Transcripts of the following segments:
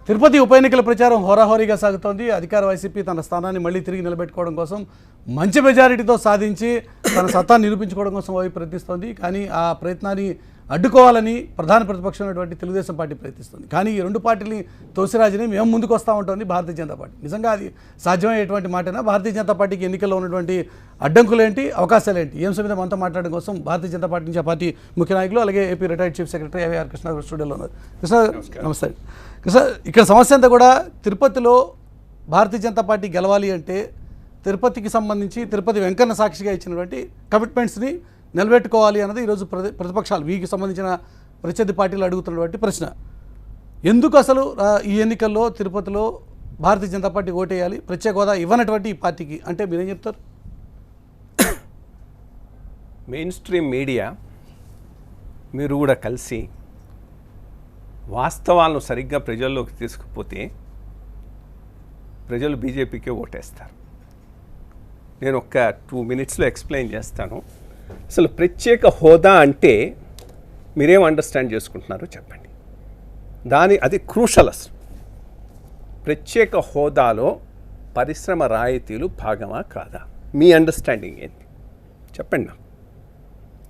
తిరుపతి ఉప ఎన్నికల ప్రచారం హోరాహోరీగా సాగుతోంది. అధికార వైసీపీ తన స్థానాన్ని మళ్ళీ తిరిగి నిలబెట్టుకోవడం కోసం మంచి మెజారిటీతో సాధించి తన సత్తాన్ని నిరూపించుకోవడం కోసం ప్రయత్నిస్తోంది. కానీ ఆ ప్రయత్నాన్ని అడ్డుకోవాలని ప్రధాన ప్రతిపక్షమైనటువంటి తెలుగుదేశం పార్టీ ప్రయత్నిస్తుంది. కానీ ఈ రెండు పార్టీని తోసిరాజుని మేము ముందుకు వస్తూ ఉంటుంది భారతీయ జనతా పార్టీ. నిజంగా అది సాధ్యమయ్యేటువంటి మాటేనా? భారతీయ జనతా పార్టీకి ఎన్నికల్లో ఉన్నటువంటి అడ్డంకులేంటి, అవకాశాలేంటి? ఈ అంశం మీద మనతో మాట్లాడడం కోసం భారతీయ జనతా పార్టీ నుంచి ఆ పార్టీ ముఖ్య నాయకులు అలాగే AP retired chief secretary AVR Krishna స్టూడియోలో ఉన్నారు. కృష్ణ నమస్తే. కృష్ణ, ఇక్కడ సమస్య అంతా కూడా తిరుపతిలో భారతీయ జనతా పార్టీ గెలవాలి అంటే తిరుపతికి సంబంధించి తిరుపతి వెంకన్న సాక్షిగా ఇచ్చినటువంటి కమిట్మెంట్స్ని నిలబెట్టుకోవాలి అన్నది ఈరోజు ప్రతిపక్షాలు వీరికి సంబంధించిన ప్రత్యర్థి పార్టీలు అడుగుతున్నటువంటి ప్రశ్న. ఎందుకు అసలు ఈ ఎన్నికల్లో తిరుపతిలో భారతీయ జనతా పార్టీ ఓటేయాలి, ప్రత్యేక హోదా ఇవ్వనటువంటి ఈ పార్టీకి అంటే మీరేం చెప్తారు? మెయిన్ స్ట్రీమ్ మీడియా మీరు కూడా కలిసి వాస్తవాలను సరిగ్గా ప్రజల్లోకి తీసుకుపోతే ప్రజలు బీజేపీకే ఓటేస్తారు. నేను ఒక 2 minutesలో ఎక్స్ప్లెయిన్ చేస్తాను. అసలు ప్రత్యేక హోదా అంటే మీరేం అండర్స్టాండ్ చేసుకుంటున్నారో చెప్పండి. అది క్రూషల్. అసలు ప్రత్యేక హోదాలో పరిశ్రమ రాయితీలు భాగమా కాదా? మీ అండర్స్టాండింగ్ ఏంటి చెప్పండి నాకు.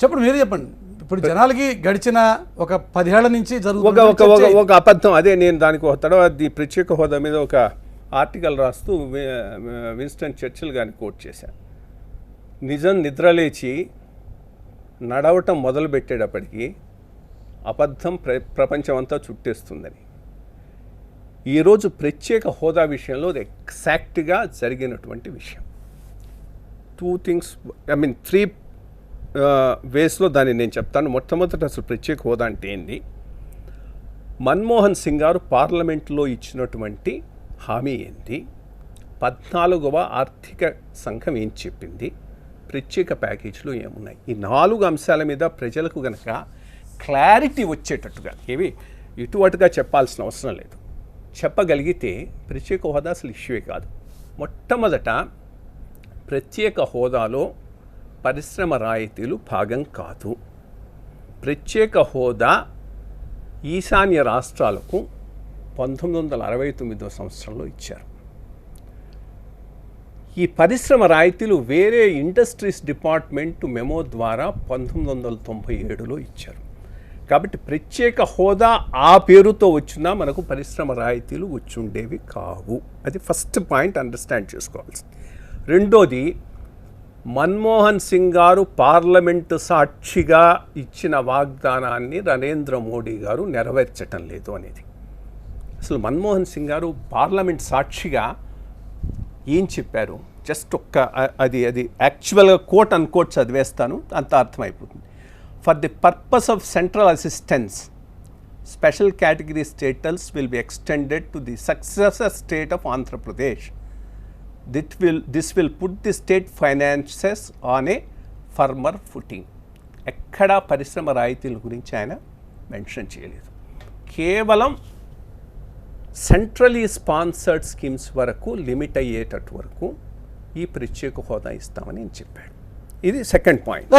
చెప్పండి, మీరే చెప్పండి. ఇప్పుడు జనాలకి గడిచిన ఒక 10 ఏళ్ల నుంచి జరుగుతున్న ఒక అబద్ధం. అదే నేను దానికి ఒక తర్వాత ప్రత్యేక హోదా మీద ఒక ఆర్టికల్ రాస్తూ విన్స్టన్ చర్చిల్ గారిని కోట్ చేశాను. నిజం నిద్రలేచి నడవటం మొదలుపెట్టేటప్పటికీ అబద్ధం ప్రపంచం అంతా చుట్టేస్తుందని. ఈరోజు ప్రత్యేక హోదా విషయంలో అది ఎగ్జాక్ట్గా జరిగినటువంటి విషయం. 3 వేస్లో దాన్ని నేను చెప్తాను. మొట్టమొదట అసలు ప్రత్యేక హోదా అంటే ఏంది? మన్మోహన్ సింగ్ గారు పార్లమెంట్లో ఇచ్చినటువంటి హామీ ఏంది? 14వ ఆర్థిక సంఘం ఏం చెప్పింది? ప్రత్యేక ప్యాకేజీలు ఏమున్నాయి? ఈ 4 అంశాల మీద ప్రజలకు గనక క్లారిటీ వచ్చేటట్టుగా ఏవి ఇటువటుగా చెప్పాల్సిన అవసరం లేదు. చెప్పగలిగితే ప్రత్యేక హోదా అసలు ఇష్యూవే కాదు. మొట్టమొదట ప్రత్యేక హోదాలో పరిశ్రమ రాయితీలు భాగం కాదు. ప్రత్యేక హోదా ఈశాన్య రాష్ట్రాలకు 1969వ సంవత్సరంలో ఇచ్చారు. ఈ పరిశ్రమ రాయితీలు వేరే ఇండస్ట్రీస్ డిపార్ట్మెంట్ మెమో ద్వారా 1997లో ఇచ్చారు. కాబట్టి ప్రత్యేక హోదా ఆ పేరుతో వచ్చినా మనకు పరిశ్రమ రాయితీలు వచ్చుండేవి కావు. అది ఫస్ట్ పాయింట్ అండర్స్టాండ్ చేసుకోవాల్సింది. రెండోది, మన్మోహన్ సింగ్ గారు పార్లమెంటు సాక్షిగా ఇచ్చిన వాగ్దానాన్ని నరేంద్ర మోడీ గారు నెరవేర్చటం లేదు అనేది. అసలు మన్మోహన్ సింగ్ గారు పార్లమెంట్ సాక్షిగా ఏం చెప్పారు? జస్ట్ అది యాక్చువల్గా కోట్ అన్ కోట్ చదివేస్తాను, అంత అర్థమైపోతుంది. For the purpose of central assistance special category status will be extended to the successor state of Andhra Pradesh. This will put the state finances on a firmer footing. ఎక్కడా పరిశ్రమ రాయితీల గురించి ఆయన మెన్షన్ చేయలేదు. కేవలం సెంట్రలీ స్పాన్సర్డ్ స్కీమ్స్ వరకు limit అయ్యేటట్టు వరకు ఈ ప్రత్యేక హోదా ఇస్తామని నేను చెప్పాడు. ఇది సెకండ్ పాయింట్.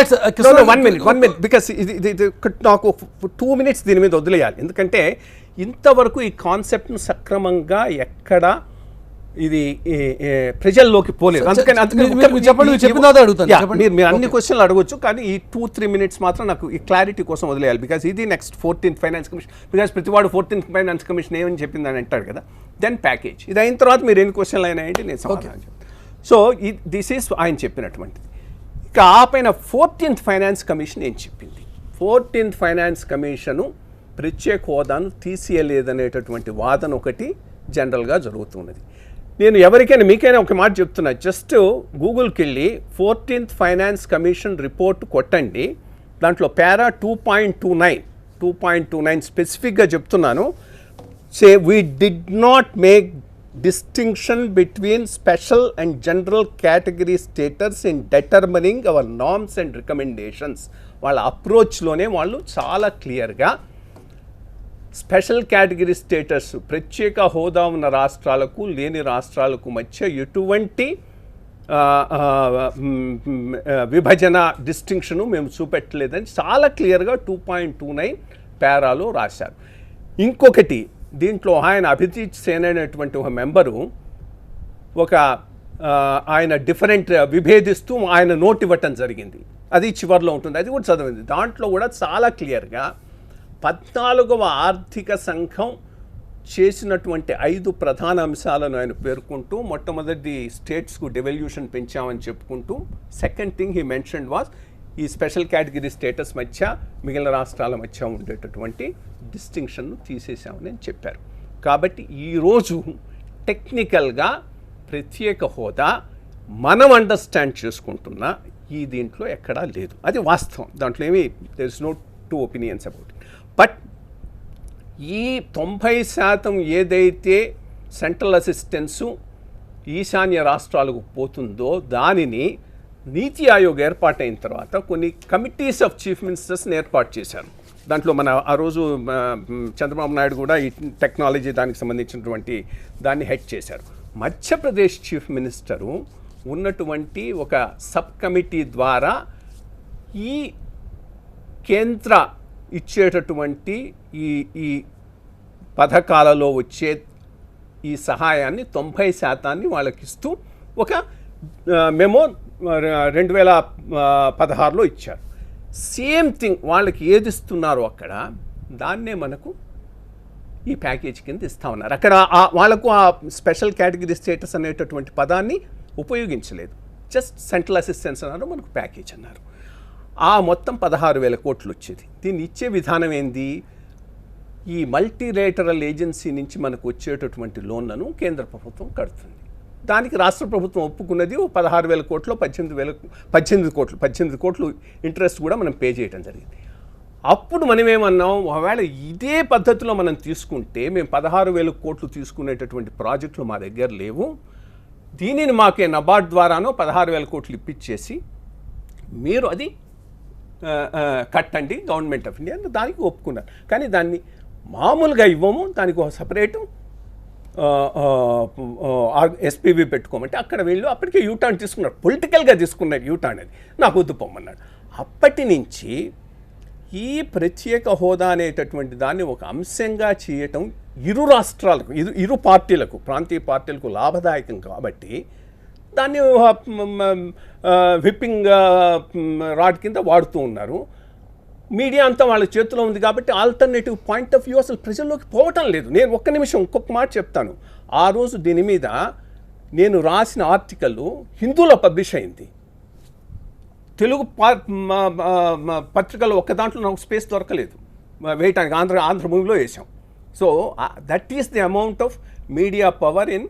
1 minute బికాస్ ఇది నాకు 2 minutes దీని మీద వదిలేయాలి. ఎందుకంటే ఇంతవరకు ఈ కాన్సెప్ట్ను సక్రమంగా ఎక్కడ ఇది ప్రజల్లోకి పోలేదు. మీరు అన్ని క్వశ్చన్లు అడగొచ్చు, కానీ ఈ 2-3 minutes మాత్రం నాకు ఈ క్లారిటీ కోసం వదిలేయాలి. బికాస్ ఇది next 14th finance commission. Because ప్రతివాడు 14th ఫైనాన్స్ కమిషన్ ఏమని చెప్పిందని అంటాడు కదా. దెన్ ప్యాకేజ్ ఇది అయిన తర్వాత మీరు ఎన్ని క్వశ్చన్లు అయినా ఏంటి నేను సమాధానం చెప్తాను. సో దిస్ ఈస్ ఆయన చెప్పినటువంటిది. ఇక ఆ పైన 14th ఫైనాన్స్ కమిషన్ ఏం చెప్పింది? 14th ఫైనాన్స్ కమిషను ప్రత్యేక హోదాను తీసియలేదనేటటువంటి వాదన ఒకటి జనరల్గా జరుగుతున్నది. నేను ఎవరికైనా మీకైనా ఒక మాట చెప్తున్నా, జస్ట్ గూగుల్కి వెళ్ళి 14th ఫైనాన్స్ కమిషన్ రిపోర్ట్ కొట్టండి. దాంట్లో పారా 2.29 స్పెసిఫిక్గా చెప్తున్నాను. Say we did not make distinction between special and general category status in determining our norms and recommendations. వాళ్ళ అప్రోచ్లోనే వాళ్ళు చాలా క్లియర్గా స్పెషల్ కేటగిరీ స్టేటస్ ప్రత్యేక హోదా ఉన్న రాష్ట్రాలకు లేని రాష్ట్రాలకు మధ్య ఎటువంటి విభజన డిస్టింక్షను మేము చూపెట్టలేదని చాలా క్లియర్గా 2.29 పారాలో రాశారు. ఇంకొకటి దీంట్లో ఆయన అభిజిత్ సేన్ అనేటువంటి ఒక మెంబరు ఒక ఆయన డిఫరెంట్ విభేదిస్తూ ఆయన నోట్ ఇవ్వటం జరిగింది. అది చివరిలో ఉంటుంది, అది కూడా చదివింది. దాంట్లో కూడా చాలా క్లియర్గా 14వ ఆర్థిక సంఘం చేసినటువంటి 5 ప్రధాన అంశాలను ఆయన పేర్కొంటూ, మొట్టమొదటి స్టేట్స్కు డెవల్యూషన్ పెంచామని చెప్పుకుంటూ, second thing he mentioned was ఈ స్పెషల్ కేటగిరీ స్టేటస్ మధ్య మిగిలిన రాష్ట్రాల మధ్య ఉండేటటువంటి డిస్టింక్షన్ను తీసేసామని చెప్పారు. కాబట్టి ఈరోజు టెక్నికల్గా ప్రత్యేక హోదా మనం అండర్స్టాండ్ చేసుకుంటున్న ఈ దీంట్లో ఎక్కడా లేదు, అది వాస్తవం. దాంట్లో ఏమీ there is no two opinions about it. But ఈ 90% ఏదైతే సెంట్రల్ అసిస్టెన్సు ఈశాన్య రాష్ట్రాలకు పోతుందో దానిని నీతి ఆయోగ్ ఏర్పాటైన తర్వాత కొన్ని కమిటీస్ ఆఫ్ చీఫ్ మినిస్టర్స్ని ఏర్పాటు చేశారు. దాంట్లో మన ఆ రోజు చంద్రబాబు నాయుడు కూడా ఈ టెక్నాలజీ దానికి సంబంధించినటువంటి దాన్ని హెడ్ చేశారు. మధ్యప్రదేశ్ చీఫ్ మినిస్టరు ఉన్నటువంటి ఒక సబ్ కమిటీ ద్వారా ఈ కేంద్ర ఇచ్చేటటువంటి ఈ పథకాలలో వచ్చే ఈ సహాయాన్ని 90% వాళ్ళకి ఇస్తూ ఒక మెమో 2016లో ఇచ్చారు. సేమ్ థింగ్ వాళ్ళకి ఏది ఇస్తున్నారో అక్కడ దాన్నే మనకు ఈ ప్యాకేజ్ కింద ఇస్తా ఉన్నారు. అక్కడ వాళ్ళకు ఆ స్పెషల్ కేటగిరీ స్టేటస్ అనేటటువంటి పదాన్ని ఉపయోగించలేదు, జస్ట్ సెంట్రల్ అసిస్టెన్స్ అన్నారు, మనకు ప్యాకేజ్ అన్నారు. ఆ మొత్తం 16,000 కోట్లు వచ్చేది. దీన్ని ఇచ్చే విధానం ఏంది? ఈ మల్టీలేటరల్ ఏజెన్సీ నుంచి మనకు వచ్చేటటువంటి లోన్లను కేంద్ర ప్రభుత్వం కడుతుంది. దానికి రాష్ట్ర ప్రభుత్వం ఒప్పుకున్నది 16,000 కోట్లు 18 కోట్లు ఇంట్రెస్ట్ కూడా మనం పే చేయడం జరిగింది. అప్పుడు మనం ఏమన్నాం, ఒకవేళ ఇదే పద్ధతిలో మనం తీసుకుంటే మేము 16,000 కోట్లు తీసుకునేటటువంటి ప్రాజెక్టులు మా దగ్గర లేవు, దీనిని మాకే నబార్డ్ ద్వారానో 16,000 కోట్లు ఇప్పించేసి మీరు అది కట్టండి గవర్నమెంట్ ఆఫ్ ఇండియా, దానికి ఒప్పుకున్నారు. కానీ దాన్ని మామూలుగా ఇవ్వము, దానికి ఒక సపరేటు ఎస్పీవి పెట్టుకోమంటే అక్కడ వీళ్ళు అప్పటికే యూటర్న్ తీసుకున్నారు, పొలిటికల్గా తీసుకున్నారు యూటర్న్. అది నాకు వద్దు పొమ్మన్నాడు. అప్పటి నుంచి ఈ ప్రత్యేక హోదా అనేటటువంటి దాన్ని ఒక అంశంగా చేయటం ఇరు రాష్ట్రాలకు, ఇరు పార్టీలకు, ప్రాంతీయ పార్టీలకు లాభదాయకం కాబట్టి దాన్ని విప్పింగ్ రాడ్ కింద వాడుతూ ఉన్నారు. మీడియా అంతా వాళ్ళ చేతిలో ఉంది కాబట్టి ఆల్టర్నేటివ్ పాయింట్ ఆఫ్ వ్యూ అసలు ప్రజల్లోకి పోవటం లేదు. నేను ఒక్క నిమిషం ఇంకొక మాట చెప్తాను. ఆ రోజు దీని మీద నేను రాసిన ఆర్టికల్ హిందూలో పబ్లిష్ అయింది. తెలుగు పత్రికలో ఒక్క దాంట్లో నాకు స్పేస్ దొరకలేదు వేయటానికి, ఆంధ్రభూమిలో వేసాం. So that is the amount of media power in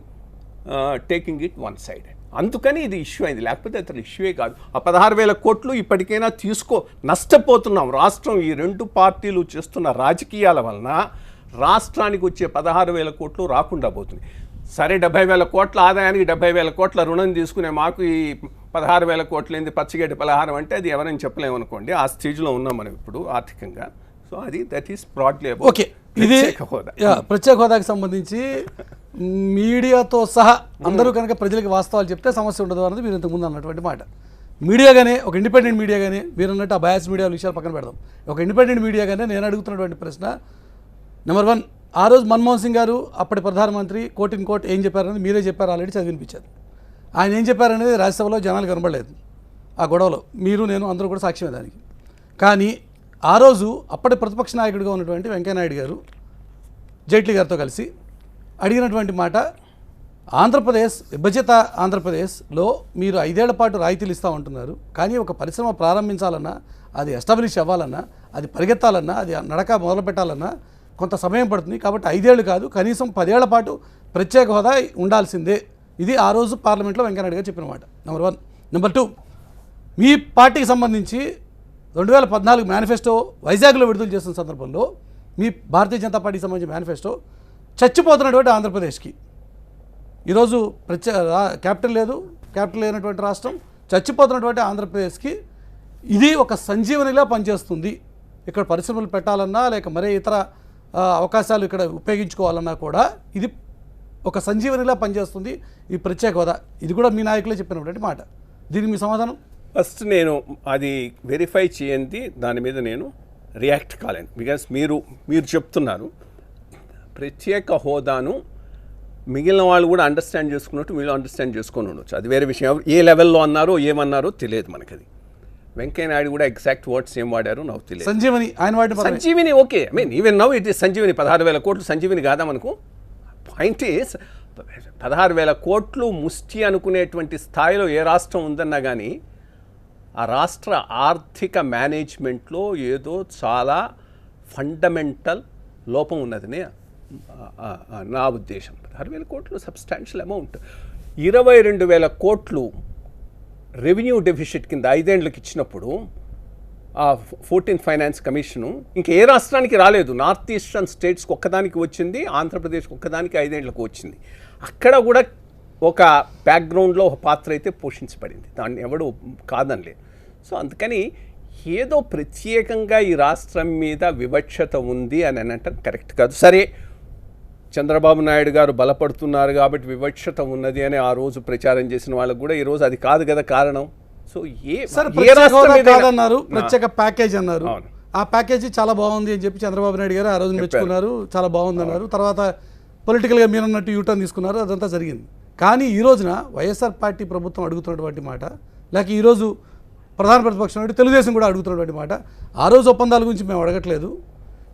taking it one side. అందుకని ఇది ఇష్యూ అయింది, లేకపోతే అసలు ఇష్యూయే కాదు. ఆ 16,000 కోట్లు ఇప్పటికైనా నష్టపోతున్నాం. రాష్ట్రం ఈ 2 పార్టీలు చేస్తున్న రాజకీయాల వలన రాష్ట్రానికి వచ్చే 16,000 కోట్లు రాకుండా పోతుంది. సరే 70,000 కోట్ల ఆదాయానికి 70,000 కోట్ల రుణం తీసుకునే మాకు ఈ 16,000 కోట్లు ఏంది పచ్చిగడ్డి పలహారం అంటే అది ఎవరైనా చెప్పలేమనుకోండి. ఆ స్టేజ్లో ఉన్నాం మనం ఇప్పుడు ఆర్థికంగా. సో అది that is broadly about okay. ఇది ప్రత్యేక హోదాకి సంబంధించి మీడియాతో సహా అందరూ కనుక ప్రజలకు వాస్తవాలు చెప్తే సమస్య ఉండదు అన్నది మీరు ఇంతకుముందు అన్నటువంటి మాట. మీడియాగానే ఒక ఇండిపెండెంట్ మీడియాగానే మీరు అన్నట్టు ఆ బయాస్ మీడియా విషయాలు పక్కన పెడదాం. ఒక ఇండిపెండెంట్ మీడియాగానే నేను అడుగుతున్నటువంటి ప్రశ్న నెంబర్ 1, ఆ రోజు మన్మోహన్ సింగ్ గారు అప్పటి ప్రధానమంత్రి కోట్ ఏం చెప్పారనేది మీరే చెప్పారు, ఆల్రెడీ చదివినిపించారు. ఆయన ఏం చెప్పారనేది రాజ్యసభలో జనాలు కనబడలేదు. ఆ గొడవలో మీరు నేను అందరూ కూడా సాక్ష్యమే దానికి. కానీ ఆ రోజు అప్పటి ప్రతిపక్ష నాయకుడిగా ఉన్నటువంటి వెంకయ్యనాయుడు గారు జైట్లీ గారితో కలిసి అడిగినటువంటి మాట, ఆంధ్రప్రదేశ్ విభజిత ఆంధ్రప్రదేశ్లో మీరు 5 ఏళ్ల పాటు రాయితీలు ఇస్తూ ఉంటున్నారు, కానీ ఒక పరిశ్రమ ప్రారంభించాలన్నా, అది ఎస్టాబ్లిష్ అవ్వాలన్నా, అది పరిగెత్తాలన్నా, అది నడక మొదలు పెట్టాలన్నా కొంత సమయం పడుతుంది. కాబట్టి 5 ఏళ్ళు కాదు, కనీసం 10 ఏళ్ల పాటు ప్రత్యేక హోదా ఉండాల్సిందే. ఇది ఆ రోజు పార్లమెంట్లో వెంకయ్యనాయుడు గారు చెప్పిన మాట, నెంబర్ 1. నెంబర్ 2, మీ పార్టీకి సంబంధించి 2014 మేనిఫెస్టో వైజాగ్లో విడుదల చేస్తున్న సందర్భంలో మీ భారతీయ జనతా పార్టీకి సంబంధించిన మేనిఫెస్టో చచ్చిపోతున్నటువంటి ఆంధ్రప్రదేశ్కి, ఈరోజు క్యాపిటల్ లేదు, క్యాపిటల్ లేనటువంటి రాష్ట్రం, చచ్చిపోతున్నటువంటి ఆంధ్రప్రదేశ్కి ఇది ఒక సంజీవనిలా పనిచేస్తుంది. ఇక్కడ పరిశ్రమలు పెట్టాలన్నా లేక మరే ఇతర అవకాశాలు ఇక్కడ ఉపయోగించుకోవాలన్నా కూడా ఇది ఒక సంజీవనిలా పనిచేస్తుంది ఈ ప్రత్యేక హోదా. ఇది కూడా మీ నాయకులే చెప్పినటువంటి మాట. దీనికి మీ సమాధానం? ఫస్ట్ నేను అది వెరిఫై చేయండి, దాని మీద నేను రియాక్ట్ కాలేను. బికాస్ మీరు చెప్తున్నారు ప్రత్యేక హోదాను మిగిలిన వాళ్ళు కూడా అండర్స్టాండ్ చేసుకున్నట్టు వీళ్ళు అండర్స్టాండ్ చేసుకొని ఉండొచ్చు. అది వేరే విషయం. ఏ లెవెల్లో అన్నారో ఏమన్నారో తెలియదు మనకి. అది వెంకయ్య నాయుడు కూడా ఎగ్జాక్ట్ వర్డ్స్ ఏం వాడారో నాకు తెలియదు. సంజీవని ఆయన వాడిన Sanjeevini okay, I mean even now it is Sanjeevini. 16,000 కోట్లు సంజీవిని కాదా మనకు? పాయింట్ ఈస్ 16,000 కోట్లు ముష్టి అనుకునేటువంటి స్థాయిలో ఏ రాష్ట్రం ఉందన్నా కానీ ఆ రాష్ట్ర ఆర్థిక మేనేజ్మెంట్లో ఏదో చాలా ఫండమెంటల్ లోపం ఉన్నదని నా ఉద్దేశం. 16,000 కోట్లు సబ్స్టాన్షియల్ అమౌంట్. 22,000 కోట్లు రెవెన్యూ డెఫిసిట్ కింద 5 ఏళ్ళకి ఇచ్చినప్పుడు ఆ 14th ఫైనాన్స్ కమిషను ఇంకా ఏ రాష్ట్రానికి రాలేదు. నార్త్ ఈస్టర్న్ స్టేట్స్కి ఒక్కదానికి వచ్చింది, ఆంధ్రప్రదేశ్కి ఒక్కదానికి 5 ఏళ్ళకు వచ్చింది. అక్కడ కూడా ఒక బ్యాక్గ్రౌండ్లో ఒక పాత్ర అయితే పోషించబడింది, దాన్ని ఎవడు కాదనలేదు. సో అందుకని ఏదో ప్రత్యేకంగా ఈ రాష్ట్రం మీద వివక్షత ఉంది అని అనటం కరెక్ట్ కాదు. సరే, చంద్రబాబు నాయుడు గారు బలపడుతున్నారు కాబట్టి వివక్షత ఉన్నది అని ఆ రోజు ప్రచారం చేసిన వాళ్ళకు కూడా ఈరోజు అది కాదు కదా కారణం. సో కాదన్నారు, ప్రత్యేక ప్యాకేజ్ అన్నారు. ఆ ప్యాకేజీ చాలా బాగుంది అని చెప్పి చంద్రబాబు నాయుడు గారు ఆ రోజు మెచ్చుకున్నారు, చాలా బాగుంది అన్నారు. తర్వాత పొలిటికల్గా మీరన్నట్టు యూటర్న్ తీసుకున్నారు, అదంతా జరిగింది. కానీ ఈ రోజున వైఎస్ఆర్ పార్టీ ప్రభుత్వం అడుగుతున్నటువంటి మాట, లేక ఈరోజు ప్రధాన ప్రతిపక్షం తెలుగుదేశం కూడా అడుగుతున్నటువంటి మాట, ఆ రోజు ఒప్పందాల గురించి మేము అడగట్లేదు.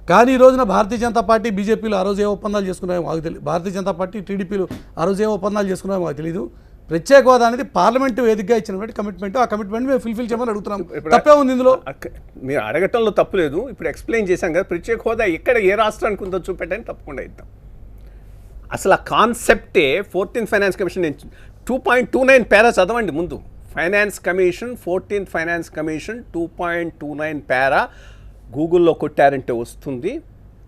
కానీ ఈ రోజున భారతీయ జనతా పార్టీ బీజేపీలు ఆ రోజు ఏ ఒప్పందాలు చేసుకున్నాయో మాకు తెలియదు, భారతీయ జనతా పార్టీ టీడీపీలు ఆ రోజు ఏ ఒప్పందాలు చేసుకున్నాయో మాకు తెలియదు. ప్రత్యేక హోదా అనేది పార్లమెంటు వేదికగా ఇచ్చినటువంటి కమిట్మెంట్, ఆ కమిట్మెంట్ మేము ఫుల్ఫిల్ చేయమని అడుగుతున్నాం. తప్పే ఉంది ఇందులో? మీరు అడగటంలో తప్పు లేదు. ఇప్పుడు ఎక్స్ప్లెయిన్ చేశాం కదా, ప్రత్యేక హోదా ఎక్కడ ఏ రాష్ట్రానికి ఉందో చూపెట్టని తప్పకుండా ఇద్దాం. అసలు ఆ కాన్సెప్టే 14th ఫైనాన్స్ కమిషన్ 2.29 పేరా చదవండి ముందు. Finance commission 14th finance commission 2.29 పేరా గూగుల్లో కొట్టారంటే వస్తుంది.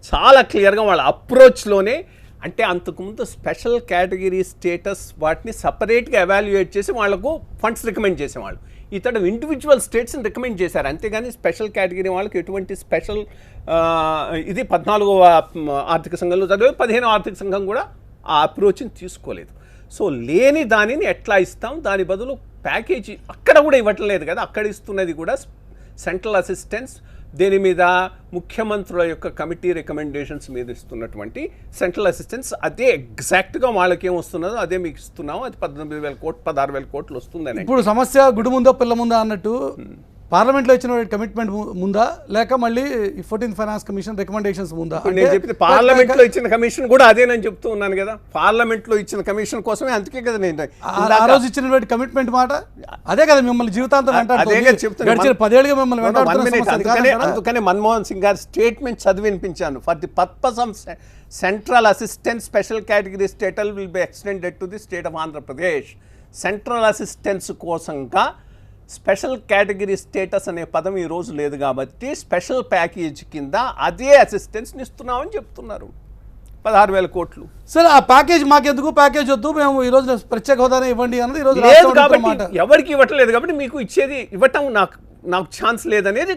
చాలా క్లియర్గా వాళ్ళ అప్రోచ్లోనే, అంటే అంతకుముందు స్పెషల్ కేటగిరీ స్టేటస్ వాటిని సపరేట్గా ఎవాల్యుయేట్ చేసి వాళ్లకు ఫండ్స్ రికమెండ్ చేసేవాళ్ళు. ఇతడు ఇండివిజువల్ స్టేట్స్ని రికమెండ్ చేశారు, అంతేగాని స్పెషల్ కేటగిరీ వాళ్ళకి ఎటువంటి స్పెషల్ ఇది 14వ ఆర్థిక సంఘంలో చదివే 15వ ఆర్థిక సంఘం కూడా ఆ అప్రోచ్ని తీసుకోలేదు. సో లేని దానిని ఎట్లా ఇస్తాం, దాని బదులు ప్యాకేజీ అక్కడ కూడా ఇవ్వట్లేదు కదా. అక్కడ ఇస్తున్నది కూడా సెంట్రల్ అసిస్టెన్స్, దేని మీద ముఖ్యమంత్రుల యొక్క కమిటీ రికమెండేషన్స్ మీద ఇస్తున్నటువంటి సెంట్రల్ అసిస్టెన్స్. అదే ఎగ్జాక్ట్గా వాళ్ళకి ఏం వస్తున్నదో అదే మీకు ఇస్తున్నాము. అది 18,000 కోట్లు 16,000 కోట్లు వస్తుందని. ఇప్పుడు సమస్య గుడి ముందో పిల్ల ముందా అన్నట్టు పార్లమెంట్లో ఇచ్చిన కమిట్మెంట్ ముందా, లేక మళ్ళీ 14th ఫైనాన్స్ కమిషన్ రికమెండేషన్స్ ముందా? నేను చెప్తే పార్లమెంట్లో ఇచ్చిన కమిషన్ కూడా అదేనని చెప్తూ ఉన్నాను కదా. పార్లమెంట్లో ఇచ్చిన కమిషన్ కోసమే, అందుకే కదా నేను ఆ రోజు ఇచ్చినటువంటి కమిట్మెంట్ మాట అదే కదా మిమ్మల్ని జీవితాంతం వెంటాడుతుంది. 10 ఏళ్ళుగా మిమ్మల్ని వెంటాడుతుంది. అందుకనే మన్మోహన్ సింగ్ గారి స్టేట్మెంట్ చదివి వినిపించాను. For the purpose of central assistance special category status will be extended to the state of Andhra Pradesh. Central assistance కోసంగా స్పెషల్ కేటగిరీ స్టేటస్ అనే పదం ఈ రోజు లేదు కాబట్టి స్పెషల్ ప్యాకేజ్ కింద అదే అసిస్టెన్స్ని ఇస్తున్నామని చెప్తున్నారు. 16,000 కోట్లు. సరే, ఆ ప్యాకేజ్ మాకెందుకు, ప్యాకేజ్ వద్దు, మేము ఈ రోజు ప్రత్యేక హోదానే ఇవ్వండి అన్నది ఈ రోజు లేదు కాబట్టి, ఎవరికి ఇవ్వట్లేదు కాబట్టి మీకు ఇచ్చేది ఇవ్వటం నాకు ఛాన్స్ లేదనేది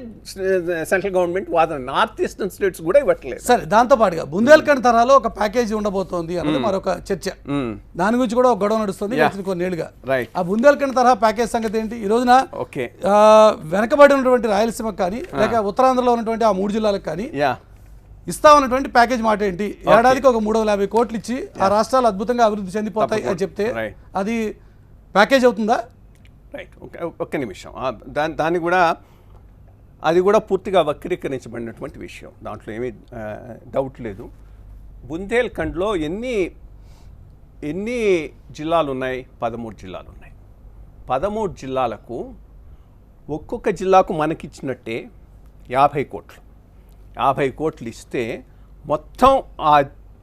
సెంట్రల్ గవర్నమెంట్ వాదన. నార్త్ ఈస్టర్న్ స్టేట్స్ కూడా ఇవ్వట్లేదు. సరే, దాంతో పాటుగా బుందేల్ఖండ్ తరహాలో ఒక ప్యాకేజీ ఉండబోతోంది అన్నది మరొక చర్చ. దాని గురించి కూడా ఒక గొడవ నడుస్తుంది కొన్నేళ్లుగా. ఆ బుందేల్ఖండ్ తరహా ప్యాకేజ్ సంగతి ఏంటి? ఈ రోజున వెనకబడి ఉన్నటువంటి రాయలసీమకు కానీ, లేక ఉత్తరాంధ్రలో ఉన్నటువంటి ఆ 3 జిల్లాలకు కానీ ఇస్తామన్నటువంటి ప్యాకేజ్ మాట ఏంటి? ఏడాదికి ఒక 350 కోట్లు ఇచ్చి ఆ రాష్ట్రాలు అద్భుతంగా అభివృద్ధి చెందిపోతాయి అని చెప్తే అది ప్యాకేజ్ అవుతుందా? రైట్, ఒక్క నిమిషం. దాన్ని కూడా అది కూడా పూర్తిగా వక్రీకరించబడినటువంటి విషయం, దాంట్లో ఏమీ డౌట్ లేదు. బుందేల్ఖండ్లో ఎన్ని జిల్లాలు ఉన్నాయి? 13 జిల్లాలు ఉన్నాయి. 13 జిల్లాలకు ఒక్కొక్క జిల్లాకు మనకిచ్చినట్టే 50 కోట్లు. 50 కోట్లు ఇస్తే మొత్తం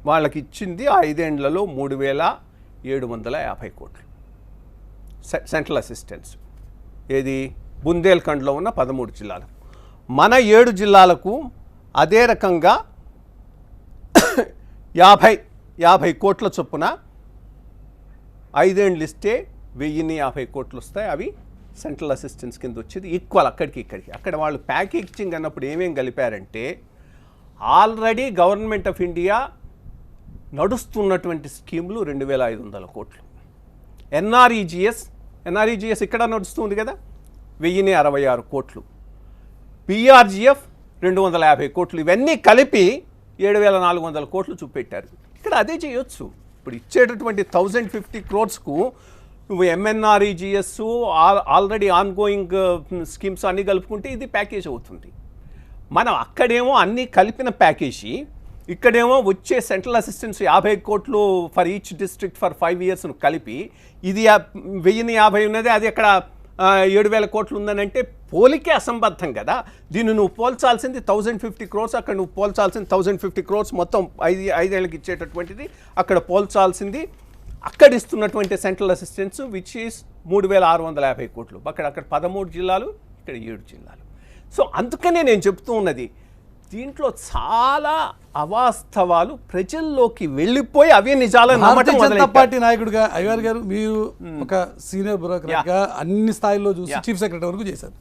వాళ్ళకి ఇచ్చింది 5 ఏళ్లలో 3,750 కోట్లు సెంట్రల్ అసిస్టెన్స్. ఏది? బుందేల్ఖండ్లో ఉన్న 13 జిల్లాలకు. మన 7 జిల్లాలకు అదే రకంగా 50 కోట్ల చొప్పున 5 ఏళ్ళు ఇస్తే 1,050 కోట్లు వస్తాయి. అవి సెంట్రల్ అసిస్టెన్స్ కింద వచ్చేది ఈక్వల్ అక్కడికి ఇక్కడికి. అక్కడ వాళ్ళు ప్యాకేజింగ్ అన్నప్పుడు ఏమేం కలిపారంటే, ఆల్రెడీ గవర్నమెంట్ ఆఫ్ ఇండియా నడుస్తున్నటువంటి స్కీములు 2,500 కోట్లు. ఎన్ఆర్ఈజిఎస్ ఇక్కడ నడుస్తుంది కదా, 1,066 కోట్లు. పిఆర్జిఎఫ్ 250 కోట్లు. ఇవన్నీ కలిపి 7,400 కోట్లు చూపెట్టారు. ఇక్కడ అదే చేయొచ్చు. ఇప్పుడు ఇచ్చేటటువంటి 1,050 crores-కు నువ్వు MNREGS ఆల్రెడీ ఆన్గోయింగ్ స్కీమ్స్ అన్నీ కలుపుకుంటే ఇది ప్యాకేజ్ అవుతుంది. మనం అక్కడేమో అన్నీ కలిపిన ప్యాకేజీ, ఇక్కడేమో వచ్చే సెంట్రల్ అసిస్టెన్స్ 50 కోట్లు for each district for 5 years కలిపి ఇది 1,050 ఉన్నది, అది అక్కడ 7,000 కోట్లు ఉందని అంటే పోలికే అసంబద్ధం కదా. దీన్ని నువ్వు పోల్చాల్సింది 1,050 crores, అక్కడ నువ్వు పోల్చాల్సింది 1,050 crores మొత్తం 5 ఏళ్ళకి ఇచ్చేటటువంటిది, అక్కడ పోల్చాల్సింది అక్కడ ఇస్తున్నటువంటి సెంట్రల్ అసిస్టెన్స్ విచ్ ఈస్ 3,650 కోట్లు. అక్కడ 13 జిల్లాలు, ఇక్కడ 7 జిల్లాలు. సో అందుకనే నేను చెప్తూ ఉన్నది, దీంట్లో చాలా అవాస్తవాలు ప్రజల్లోకి వెళ్ళిపోయి అవే నిజాలను భారతీయ జనతా పార్టీ నాయకుడిగా అయ్యవార్ గారు, మీరు ఒక సీనియర్ బ్యూరోక్రాట్గా అన్ని స్థాయిల్లో చూసి చీఫ్ సెక్రటరీ వరకు చేశారు.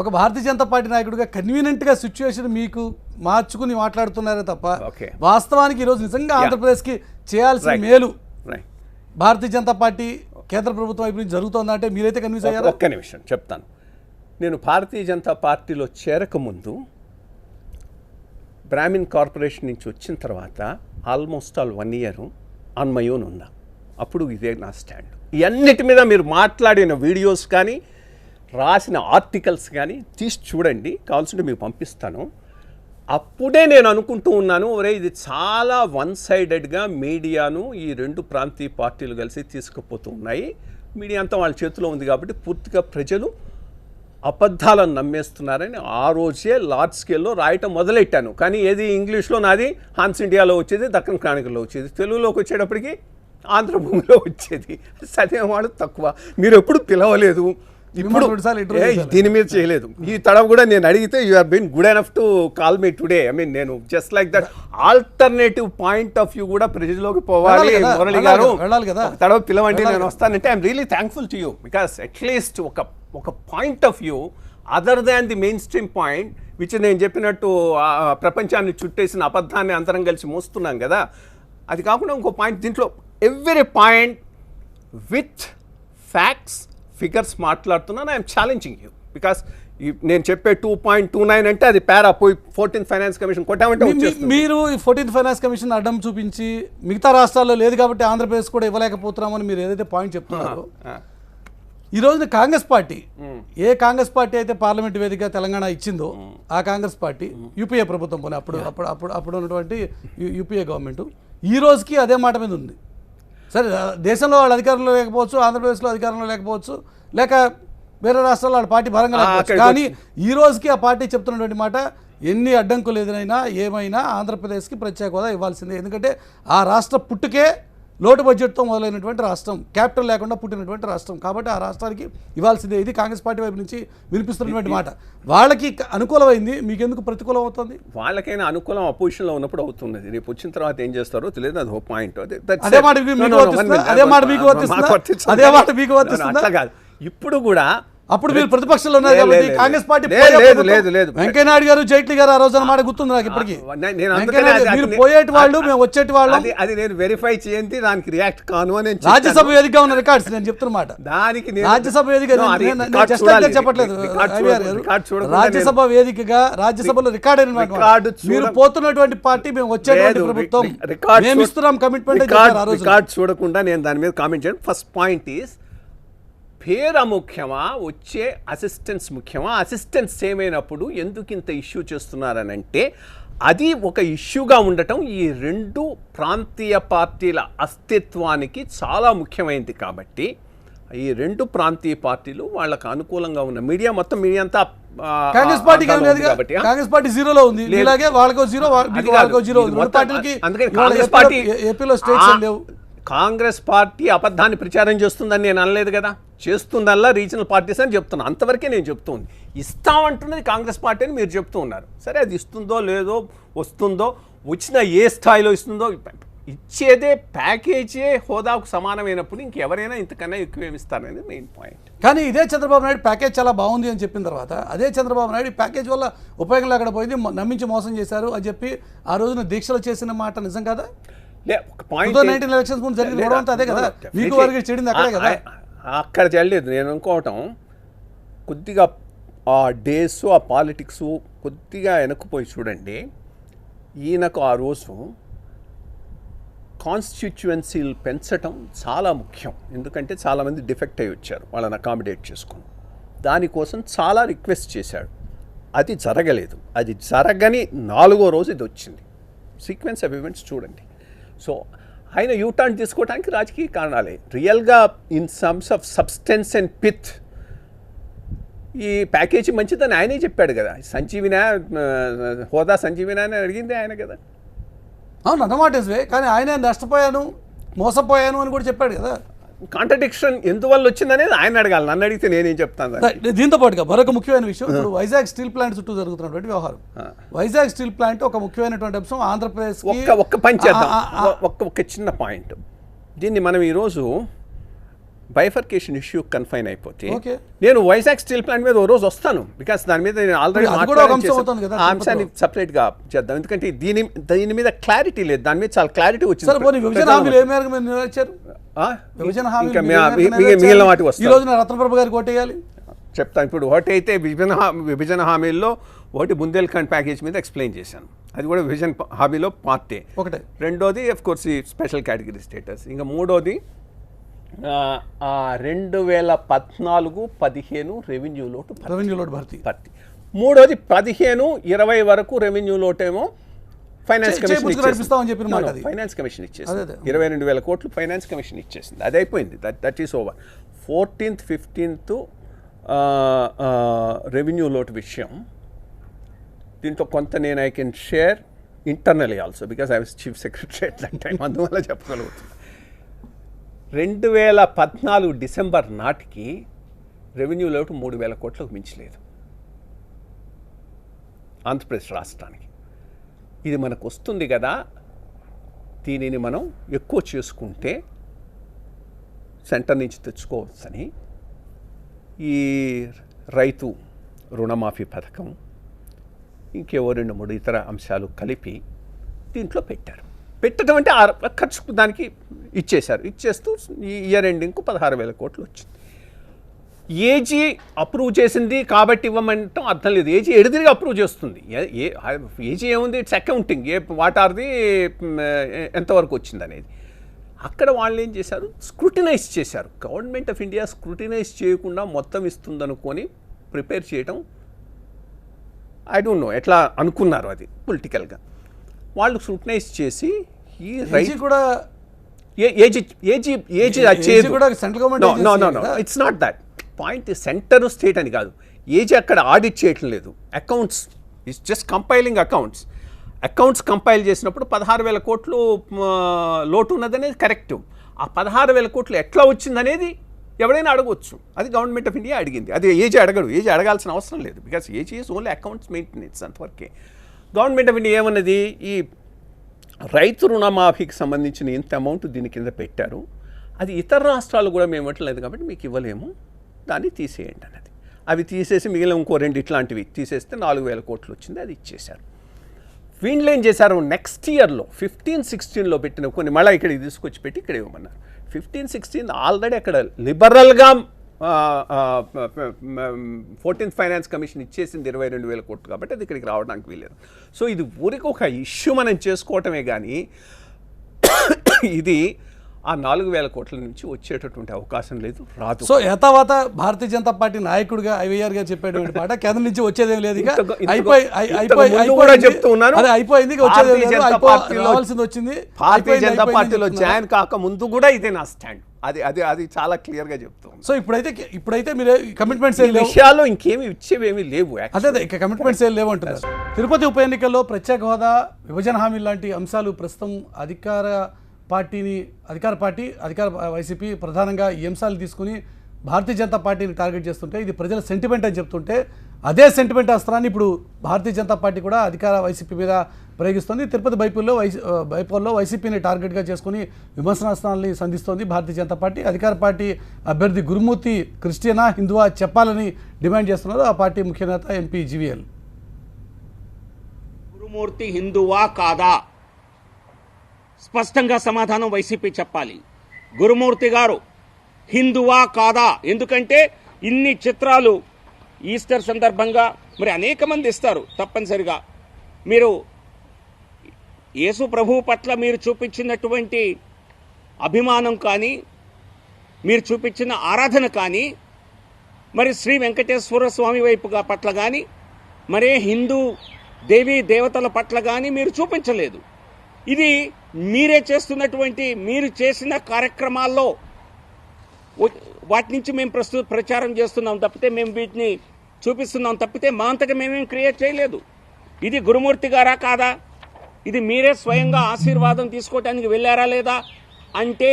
ఒక భారతీయ జనతా పార్టీ నాయకుడిగా కన్వీనియంట్గా సిచ్యువేషన్ మీకు మార్చుకుని మాట్లాడుతున్నారే తప్ప వాస్తవానికి ఈరోజు నిజంగా ఆంధ్రప్రదేశ్కి చేయాల్సిన మేలు భారతీయ జనతా పార్టీ కేంద్ర ప్రభుత్వం వైపు నుంచి జరుగుతుందంటే మీరైతే కన్విన్స్ అయ్యారు. ఒక్క నిమిషం చెప్తాను. నేను భారతీయ జనతా పార్టీలో చేరకముందు బ్రాహ్మిన్ కార్పొరేషన్ నుంచి వచ్చిన తర్వాత almost 1 year on my own ఉన్నా. అప్పుడు ఇదే నా స్టాండ్. ఇవన్నిటి మీద మీరు మాట్లాడిన వీడియోస్ కానీ రాసిన ఆర్టికల్స్ కానీ తీసి చూడండి, కావాల్సింటే మీకు పంపిస్తాను. అప్పుడే నేను అనుకుంటూ ఉన్నాను, ఒరే ఇది చాలా 1-sidedగా మీడియాను ఈ 2 ప్రాంతీయ పార్టీలు కలిసి తీసుకుపోతూ ఉన్నాయి. మీడియా అంతా వాళ్ళ చేతిలో ఉంది కాబట్టి పూర్తిగా ప్రజలు అబద్ధాలను నమ్మేస్తున్నారని ఆ రోజే లార్జ్ స్కేల్లో రాయటం మొదలెట్టాను. కానీ ఏది ఇంగ్లీష్లో నాది హాన్స్ ఇండియాలో వచ్చేది, దక్కన్ క్రానికల్లో వచ్చేది, తెలుగులోకి వచ్చేటప్పటికి ఆంధ్రభూమిలో వచ్చేది. చదివేవాళ్ళు తక్కువ. మీరు ఎప్పుడు పిలవలేదు, ఇప్పుడు దీని మీద చేయలేదు. ఈ తడవ కూడా నేను అడిగితే you have been good enough to call me today. I mean నేను just like that alternative point of view కూడా ప్రజల్లోకి పోవాలి. మురళి గారు తడవ పిలవండి, నేను వస్తానంటే I'm really thankful to you, because at least ఒక point of view other than the mainstream point which నేను చెప్పినట్టు ప్రపంచాన్ని చుట్టేసిన అబద్ధాన్ని అందరం కలిసి మోస్తున్నాం కదా, అది కాకుండా ఇంకో పాయింట్ దీంట్లో every point with facts figures మాట్లాడుతున్నాను. ఐఎమ్ ఛాలెంజింగ్ యూ బికాస్ నేను చెప్పే 2.29 అంటే అది పారా పోయి 14th ఫైనాన్స్ కమిషన్ కొట్టామంటే మీరు ఈ 14th ఫైనాన్స్ కమిషన్ అడ్డం చూపించి మిగతా రాష్ట్రాల్లో లేదు కాబట్టి ఆంధ్రప్రదేశ్ కూడా ఇవ్వలేకపోతున్నామని మీరు ఏదైతే పాయింట్ చెప్తున్నారో, ఈ రోజున కాంగ్రెస్ పార్టీ ఏ కాంగ్రెస్ పార్టీ అయితే పార్లమెంట్ వేదిక తెలంగాణ ఇచ్చిందో ఆ కాంగ్రెస్ పార్టీ యూపీఏ ప్రభుత్వం పోనీ అప్పుడు ఉన్నటువంటి యూపీఏ గవర్నమెంట్ ఈ రోజుకి అదే మాట మీద ఉంది. సరే దేశంలో వాళ్ళు అధికారంలో లేకపోవచ్చు, ఆంధ్రప్రదేశ్లో అధికారంలో లేకపోవచ్చు, లేక వేరే రాష్ట్రాల్లో వాళ్ళ పార్టీ బలంగా లేకపోవచ్చు, కానీ ఈ రోజుకి ఆ పార్టీ చెప్తున్నటువంటి మాట ఎన్ని అడ్డంకులు ఎదురైనా ఏమైనా ఆంధ్రప్రదేశ్కి ప్రత్యేక హోదా ఇవ్వాల్సిందే. ఎందుకంటే ఆ రాష్ట్ర పుట్టుకే లోటు బడ్జెట్తో మొదలైనటువంటి రాష్ట్రం, క్యాపిటల్ లేకుండా పుట్టినటువంటి రాష్ట్రం, కాబట్టి ఆ రాష్ట్రానికి ఇవ్వాల్సిందే. ఇది కాంగ్రెస్ పార్టీ వైపు నుంచి వినిపిస్తున్నటువంటి మాట. వాళ్ళకి అనుకూలమైంది, మీకెందుకు ప్రతికూలం అవుతుంది? వాళ్ళకైనా అనుకూలం అపోజిషన్లో ఉన్నప్పుడు అవుతున్నది. రేపు వచ్చిన తర్వాత ఏం చేస్తారో తెలియదు, అది ఒక పాయింట్. అదే మాట మీకు వర్తిస్తుందా? ఇప్పుడు కూడా అప్పుడు మీరు ప్రతిపక్షంలో ఉన్నారు కాబట్టి కాంగ్రెస్ పార్టీ లేదు వెంకయ్యనాయుడు గారు, జైట్లీ గారు ఆ రోజున మాట గుర్తుంది నాకు ఇప్పటికీ. మీరు పోయేటి వాళ్ళు, మేము వచ్చేటి వాళ్ళు, అది నేను వెరిఫై చేయండి, దానికి రియాక్ట్ కాను అని రాజ్యసభ వేదికగా ఉన్న రికార్డ్స్ నేను చెప్తున్నమాట. దానికి రాజ్యసభ వేదిక చెప్పట్లేదు, రాజ్యసభ వేదికగా రాజ్యసభలో రికార్డ్ అయిన మీరు పోతున్నటువంటి పార్టీ, మేము వచ్చేటువంటి ప్రభుత్వం, మేము ఇస్తున్నాం కమిట్మెంట్. రికార్డ్ చూడకుండా నేను దాని మీద కామెంట్ చేయను. ఫస్ట్ పాయింట్ ఈస్ పేరు ముఖ్యమా, వచ్చే అసిస్టెన్స్ ముఖ్యమా? అసిస్టెన్స్ ఏమైనప్పుడు ఎందుకు ఇంత ఇష్యూ చేస్తున్నారనంటే అది ఒక ఇష్యూగా ఉండటం ఈ 2 ప్రాంతీయ పార్టీల అస్తిత్వానికి చాలా ముఖ్యమైనది. కాబట్టి ఈ 2 ప్రాంతీయ పార్టీలు వాళ్ళకు అనుకూలంగా ఉన్న మీడియా మొత్తం మీడియా అంతా కాంగ్రెస్ పార్టీ కాబట్టి కాంగ్రెస్ పార్టీ జీరోలో ఉంది. ఇలాగే వాళ్ళకో జీరో, వాళ్ళకో జీరో ఉంది. అందుకని కాంగ్రెస్ పార్టీ ఏపీలో స్టేట్స్ లేవు. కాంగ్రెస్ పార్టీ అబద్ధాన్ని ప్రచారం చేస్తుందని నేను అనలేదు కదా, చేస్తుందల్లా రీజనల్ పార్టీస్ అని చెప్తున్నా. అంతవరకే నేను చెప్తుంది. ఇస్తామంటున్నది కాంగ్రెస్ పార్టీ అని మీరు చెప్తూ ఉన్నారు. సరే అది ఇస్తుందో లేదో, వస్తుందో, వచ్చిన ఏ స్థాయిలో ఇస్తుందో, ఇచ్చేదే ప్యాకేజే హోదాకు సమానమైనప్పుడు ఇంకెవరైనా ఇంతకన్నా ఎక్కువ ఇస్తారనేది మెయిన్ పాయింట్. కానీ ఇదే చంద్రబాబు నాయుడు ప్యాకేజ్ చాలా బాగుంది అని చెప్పిన తర్వాత అదే చంద్రబాబు నాయుడు ప్యాకేజ్ వల్ల ఉపయోగం లేకుండా పోయింది, నమ్మించి మోసం చేశారు అని చెప్పి ఆ రోజున దీక్షలు చేసిన మాట నిజం కదా? 2019 ఎలక్షన్స్ ముందు జరిగిన గొడవ అంతా అదే కదా, మీకు వారికి చెడింది అక్కడే కదా. అక్కడ చెల్లలేదు. నేను అనుకోవటం కొద్దిగా ఆ డేస్, ఆ పాలిటిక్స్ కొద్దిగా వెనక్కిపోయి చూడండి. ఈయనకు ఆ రోజు కాన్స్టిట్యుయెన్సీలు పెంచటం చాలా ముఖ్యం. ఎందుకంటే చాలామంది డిఫెక్ట్ అయ్యి వచ్చారు, వాళ్ళని అకామిడేట్ చేసుకుని. దానికోసం చాలా రిక్వెస్ట్ చేశాడు. అది జరగలేదు. అది జరగని 4వ రోజు ఇది వచ్చింది. సీక్వెన్స్ ఆఫ్ ఈవెంట్స్ చూడండి. సో ఆయన యూటర్న్ తీసుకోవడానికి రాజకీయ కారణాలే. రియల్గా in sums of substance and pith ఈ ప్యాకేజీ మంచిదని ఆయనే చెప్పాడు కదా. సంజీవినా హోదా సంజీవినా అని అడిగింది ఆయన కదా. అవును, అన్నమాట నిజమే. కానీ ఆయన నష్టపోయాను, మోసపోయాను అని కూడా చెప్పాడు కదా. కాంట్రడిక్షన్ ఎందువల్ల వచ్చిందనేది ఆయన అడగాలి, నన్ను అడిగితే నేనేం చెప్తాను. దీంతో పాటుగా మరొక ముఖ్యమైన విషయం, ఇప్పుడు వైజాగ్ స్టీల్ ప్లాంట్ చుట్టూ జరుగుతున్నటువంటి వ్యవహారం. వైజాగ్ స్టీల్ ప్లాంట్ ఒక ముఖ్యమైనటువంటి అంశం. ఆంధ్రప్రదేశ్ ఒక్క పని చేద్దాం, ఒక చిన్న పాయింట్. దీన్ని మనం ఈరోజు బైఫర్కేషన్ ఇష్యూ కన్ఫైన్ అయిపోతే నేను వైజాగ్ స్టీల్ ప్లాంట్ మీద ఓ రోజు వస్తాను. బికాస్ దాని మీద నేను ఆల్రెడీ ఆ అంశాన్ని సపరేట్గా చేద్దాం. ఎందుకంటే దీని మీద క్లారిటీ లేదు, దాని మీద చాలా క్లారిటీ వచ్చింది. మిగిలిన వాటి వస్తాయి చెప్తాను. ఇప్పుడు ఒకటి అయితే విభజన హామీల్లో ఒకటి బుందేల్ఖండ్ ప్యాకేజ్ మీద ఎక్స్ప్లెయిన్ చేశాను. అది కూడా విభజన హామీలో పార్టే ఒకటే. రెండోది ఆఫ్ కోర్స్ ఈ స్పెషల్ కేటగిరీ స్టేటస్. ఇంకా మూడోది 2014-15 రెవెన్యూ లోటు భర్తీ. మూడోది 15-20 వరకు రెవెన్యూ లోటేమో ఫైనాన్స్ కమిషన్ ఇచ్చేసింది. 22,000 కోట్లు ఫైనాన్స్ కమిషన్ ఇచ్చేసింది. అది అయిపోయింది. That is over. 14th, 15th revenue లోటు విషయం. దీంట్లో కొంత నేను I can share internally also because I was chief secretary at that time, అందువల్ల చెప్పగలుగుతున్నాను. 2014 డిసెంబర్ నాటికి రెవెన్యూ లోటు 3,000 కోట్లకు మించలేదు ఆంధ్రప్రదేశ్ రాష్ట్రానికి. ఇది మనకు వస్తుంది కదా, దీనిని మనం ఎక్కువ చేసుకుంటే సెంటర్ నుంచి తెచ్చుకోవచ్చని ఈ రైతు రుణమాఫీ పథకం ఇంకేవో 2-3 ఇతర అంశాలు కలిపి దీంట్లో పెట్టడం అంటే ఖర్చు దానికి ఇచ్చేస్తూ ఈ ఇయర్ ఎండింగ్కు 16,000 కోట్లు వచ్చింది. ఏజీ అప్రూవ్ చేసింది కాబట్టి ఇవ్వమంటాం అర్థం లేదు. ఏజీ ఎడిదిరిగా అప్రూవ్ చేస్తుంది. ఏజీ ఏముంది, it's accounting. What are the ఎంతవరకు వచ్చింది అనేది. అక్కడ వాళ్ళు ఏం చేశారు, స్క్రూటినైజ్ చేశారు. గవర్నమెంట్ ఆఫ్ ఇండియా స్క్రూటినైజ్ చేయకుండా మొత్తం ఇస్తుందనుకొని ప్రిపేర్ చేయడం, ఐ డోంట్ నో ఎట్లా అనుకున్నారు అది పొలిటికల్గా. వాళ్ళు స్క్రూటినైజ్ చేసి ఈ రైట్ కూడా it's not that point. Centre state అని కాదు, ఏజీ అక్కడ ఆడిట్ చేయటం లేదు. Accounts it's just compiling accounts compile చేసినప్పుడు 16,000 కోట్లు లోటు ఉన్నదనేది కరెక్ట్. ఆ 16,000 కోట్లు ఎట్లా వచ్చిందనేది ఎవరైనా అడగవచ్చు. అది గవర్నమెంట్ ఆఫ్ ఇండియా అడిగింది. అది ఏజీ అడగడు. ఏజీ అడగాల్సిన అవసరం లేదు. Because AG is only accounts maintenance, అంతవరకే. గవర్నమెంట్ ఆఫ్ ఇండియా ఏమన్నది, ఈ రైతు రుణమాఫీకి సంబంధించిన ఇంత అమౌంట్ దీని కింద పెట్టారు, అది ఇతర రాష్ట్రాలు కూడా మేము ఇవ్వట్లేదు కాబట్టి మీకు ఇవ్వలేము, దాన్ని తీసేయండి అన్నది. అవి తీసేసి మిగిలిన ఇంకో 2 ఇట్లాంటివి తీసేస్తే 4,000 కోట్లు వచ్చింది. అది ఇచ్చేశారు. వీళ్ళు ఏం చేశారు, నెక్స్ట్ ఇయర్లో 15-16లో పెట్టిన కొన్ని మళ్ళీ ఇక్కడికి తీసుకొచ్చి పెట్టి ఇక్కడ ఇవ్వమన్నారు. 15-16 ఆల్రెడీ అక్కడ లిబరల్గా 14th ఫైనాన్స్ కమిషన్ ఇచ్చేసింది 22,000 కోట్లు కాబట్టి అది ఇక్కడికి రావడానికి వీలేదు. సో ఇది ఊరికి ఒక ఇష్యూ మనం చేసుకోవటమే కానీ ఇది ఆ 4,000 కోట్ల నుంచి వచ్చేటటువంటి అవకాశం లేదు, రాదు. సో యథావాత భారతీయ జనతా పార్టీ నాయకుడిగా ఐవైఆర్ గారు చెప్పేటువంటి మాట కేంద్రం నుంచి వచ్చేదేం లేదు, వచ్చింది. భారతీయ జనతా పార్టీలో జాయిన్ కాక ముందు కూడా ఇదే నా స్టాండ్. అది చాలా క్లియర్ గా చెప్తాం. సో ఇప్పుడైతే మీరు కమిట్మెంట్స్ విషయాల్లో ఇంకేమి ఇచ్చేవేమీ లేవు. అదే ఇక కమిట్మెంట్స్ ఏం లేవు అంటున్నారు. తిరుపతి ఉప ఎన్నికల్లో ప్రత్యేక హోదా, విభజన హామీ లాంటి అంశాలు ప్రస్తుతం అధికార వైసీపీ ప్రధానంగా ఈ అంశాలు తీసుకుని భారతీయ జనతా పార్టీని టార్గెట్ చేస్తుంటే ఇది ప్రజల సెంటిమెంట్ అని చెప్తుంటే అదే సెంటిమెంట్ అస్త్రాన్ని ఇప్పుడు భారతీయ జనతా పార్టీ కూడా అధికార వైసీపీ మీద ప్రయోగిస్తుంది. తిరుపతి బైపోల్లో వైసీపీని టార్గెట్గా చేసుకుని విమర్శనాస్త్రాన్ని సంధిస్తోంది భారతీయ జనతా పార్టీ. అధికార పార్టీ అభ్యర్థి గురుమూర్తి క్రిస్టియనా హిందువా చెప్పాలని డిమాండ్ చేస్తున్నారు ఆ పార్టీ ముఖ్య నేత ఎంపీ జీవీఎల్. గురుమూర్తి హిందువా కాదా స్పష్టంగా సమాధానం వైసీపీ చెప్పాలి. గురుమూర్తి గారు హిందువా కాదా? ఎందుకంటే ఇన్ని చిత్రాలు ఈస్టర్ సందర్భంగా మరి అనేక మంది ఇస్తారు తప్పనిసరిగా. మీరు యేసు ప్రభువు పట్ల మీరు చూపించినటువంటి అభిమానం కానీ, మీరు చూపించిన ఆరాధన కానీ, మరి శ్రీ వెంకటేశ్వర స్వామి వైపుగా పట్ల కానీ, మరే హిందూ దేవీ దేవతల పట్ల కానీ మీరు చూపించలేదు. ఇది మీరే చేస్తున్నటువంటి, మీరు చేసిన కార్యక్రమాల్లో వాటి నుంచి మేము ప్రచారం చేస్తున్నాం తప్పితే, మేము వీటిని చూపిస్తున్నాం తప్పితే మా అంతటా మేమేం క్రియేట్ చేయలేదు. ఇది గురుమూర్తి గారా కాదా? ఇది మీరే స్వయంగా ఆశీర్వాదం తీసుకోవటానికి వెళ్ళారా లేదా అంటే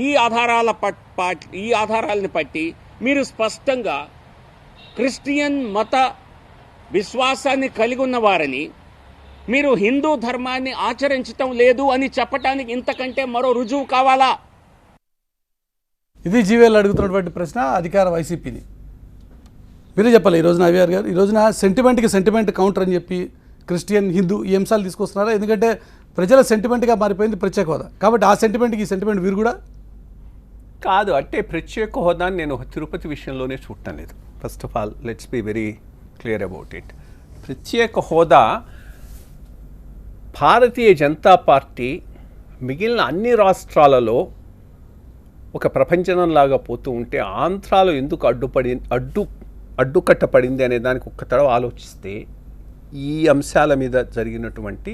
ఈ ఆధారాలను బట్టి మీరు స్పష్టంగా క్రిస్టియన్ మత విశ్వాసాన్ని కలిగి ఉన్నవారని, మీరు హిందూ ధర్మాన్ని ఆచరించటం లేదు అని చెప్పటానికి ఇంతకంటే మరో రుజువు కావాలా? ఇది జీవేలు అడుగుతున్నటువంటి ప్రశ్న అధికార వైసీపీని. మీరే చెప్పాలి ఈ రోజున అవిఆర్ గారు, ఈ రోజున సెంటిమెంట్కి సెంటిమెంట్ కౌంటర్ అని చెప్పి క్రిస్టియన్ హిందూ ఈ అంశాలు తీసుకొస్తున్నారా? ఎందుకంటే ప్రజల సెంటిమెంట్గా మారిపోయింది ప్రత్యేక హోదా, కాబట్టి ఆ సెంటిమెంట్కి ఈ సెంటిమెంట్ వీరు కూడా కాదు. అంటే ప్రత్యేక హోదాని నేను తిరుపతి విషయంలోనే చూడటం లేదు. First of all let's be very clear about it. ప్రత్యేక హోదా భారతీయ జనతా పార్టీ మిగిలిన అన్ని రాష్ట్రాలలో ఒక ప్రపంచంలాగా పోతూ ఉంటే ఆంధ్రాలో ఎందుకు అడ్డుకట్టపడింది అనే దానికి ఒక్క తడవ ఆలోచిస్తే ఈ అంశాల మీద జరిగినటువంటి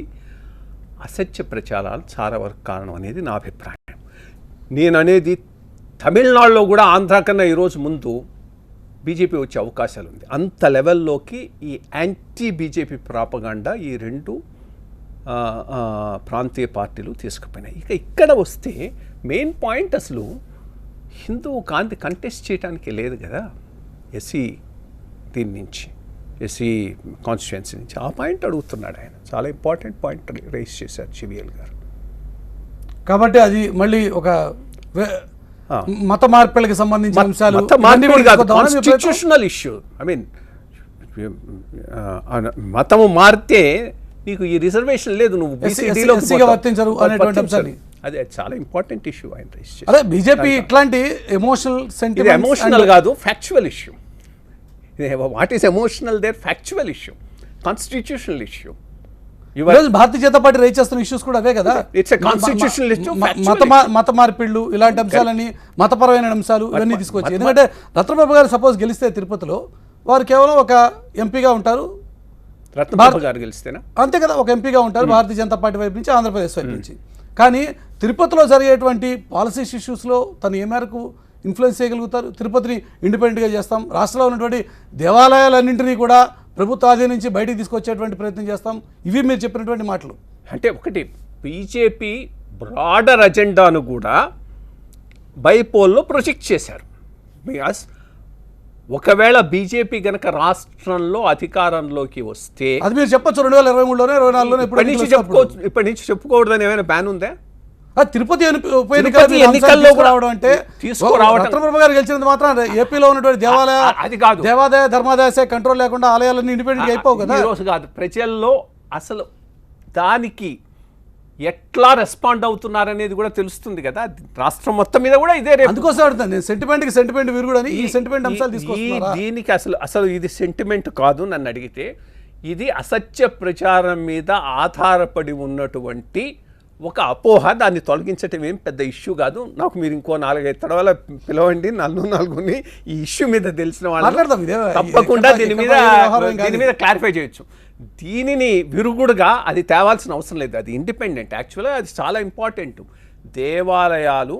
అసత్య ప్రచారాలు చాలా వరకు కారణం అనేది నా అభిప్రాయం. నేను అనేది తమిళనాడులో కూడా ఆంధ్రా కన్నా ఈరోజు ముందు బీజేపీ వచ్చే అవకాశాలు ఉంది. అంత లెవెల్లోకి ఈ యాంటీ బీజేపీ ప్రాపగాండా ఈ రెండు ప్రాంతీయ పార్టీలు తీసుకుపోయినాయి. ఇక ఇక్కడ వస్తే మెయిన్ పాయింట్ అసలు హిందూ కాంతి కంటెస్ట్ చేయడానికి లేదు కదా ఎస్సీ దీని నుంచి, ఎస్సీ కాన్స్టిట్యుయెన్సీ నుంచి. ఆ పాయింట్ అడుగుతున్నాడు ఆయన. చాలా ఇంపార్టెంట్ పాయింట్ రైజ్ చేశారు జీవీఎల్ గారు. కాబట్టి అది మళ్ళీ ఒక మత మార్పిడికి సంబంధించిన అంశాలు, కాన్స్టిట్యూషనల్ ఇష్యూ. ఐ మీన్ మతము మారితే నీకు ఈ రిజర్వేషన్ లేదు, నువ్వు వర్తించరు అనేటువంటి అంశాన్ని, అదే చాలా ఇంపార్టెంట్ ఇష్యూ ఆయన రైజ్ చేశారు. అదే బీజేపీ ఇట్లాంటి ఎమోషనల్ సెంటిమెంట్, ఎమోషనల్ కాదు factual issue. What is emotional there? Factual issue, constitutional issue. Bharatiya Janata party raise చేస్తున్న ఇష్యూస్ కూడా అవే కదా. మత మార్పిళ్లు ఇలాంటి అంశాలని, మతపరమైన అంశాలు ఇవన్నీ తీసుకొచ్చి. ఎందుకంటే రత్నబాబు గారు సపోజ్ గెలిస్తే తిరుపతిలో వారు కేవలం ఒక ఎంపీగా ఉంటారు. రత్నబాబు గారు గెలిస్తేనా? అంతే కదా, ఒక ఎంపీగా ఉంటారు భారతీయ జనతా పార్టీ వైపు నుంచి, ఆంధ్రప్రదేశ్ వైపు నుంచి. కానీ తిరుపతిలో జరిగేటువంటి పాలసీస్ ఇష్యూస్లో తను ఏ మేరకు ఇన్ఫ్లుయెన్స్ చేయగలుగుతారు? తిరుపతిని ఇండిపెండెంట్గా చేస్తాం, రాష్ట్రంలో ఉన్నటువంటి దేవాలయాలన్నింటినీ కూడా ప్రభుత్వ ఆధీనం నుంచి బయటికి తీసుకొచ్చేటువంటి ప్రయత్నం చేస్తాం, ఇవి మీరు చెప్పినటువంటి మాటలు. అంటే ఒకటి బీజేపీ బ్రాడర్ అజెండాను కూడా బైపోల్లో ప్రొజెక్ట్ చేశారు. బికాస్ ఒకవేళ బీజేపీ గనక రాష్ట్రంలో అధికారంలోకి వస్తే, అది మీరు చెప్పచ్చు 2023లోనే 24లోనే ఇప్పటి నుంచి చెప్పుకోవద్దని ఏమైనా బ్యాన్ ఉందా? తిరుపతి ఎన్నికల్లో రావడం అంటే రత్నబాబు గారు గెలిచినంత మాత్రం ఏపీలో ఉన్నటువంటి దేవాదాయ ధర్మాదాయ కంట్రోల్ లేకుండా ఆలయాలన్నీ ఇండిపెండెంట్ అయిపోవు కదా. ఈరోజు కాదు, ప్రజల్లో అసలు దానికి ఎట్లా రెస్పాండ్ అవుతున్నారనేది కూడా తెలుస్తుంది కదా. రాష్ట్రం మొత్తం మీద కూడా ఇదే. అందుకోసం అడుగుతాను నేను, సెంటిమెంట్కి సెంటిమెంట్ వీరు కూడా ఈ సెంటిమెంట్ అంశాలు తీసుకొస్తున్నారు. దీనికి అసలు ఇది సెంటిమెంట్ కాదు నన్ను అడిగితే. ఇది అసత్య ప్రచారం మీద ఆధారపడి ఉన్నటువంటి ఒక అపోహ. దాన్ని తొలగించటం ఏం పెద్ద ఇష్యూ కాదు. నాకు మీరు ఇంకో 4-5 తడవల పిలవండి, 4-4 ఈ ఇష్యూ మీద తెలిసిన వాళ్ళు తప్పకుండా దీని మీద క్లారిఫై చేయొచ్చు. దీనిని విరుగుడుగా అది తేవాల్సిన అవసరం లేదు. అది ఇండిపెండెంట్. యాక్చువల్గా అది చాలా ఇంపార్టెంట్. దేవాలయాలు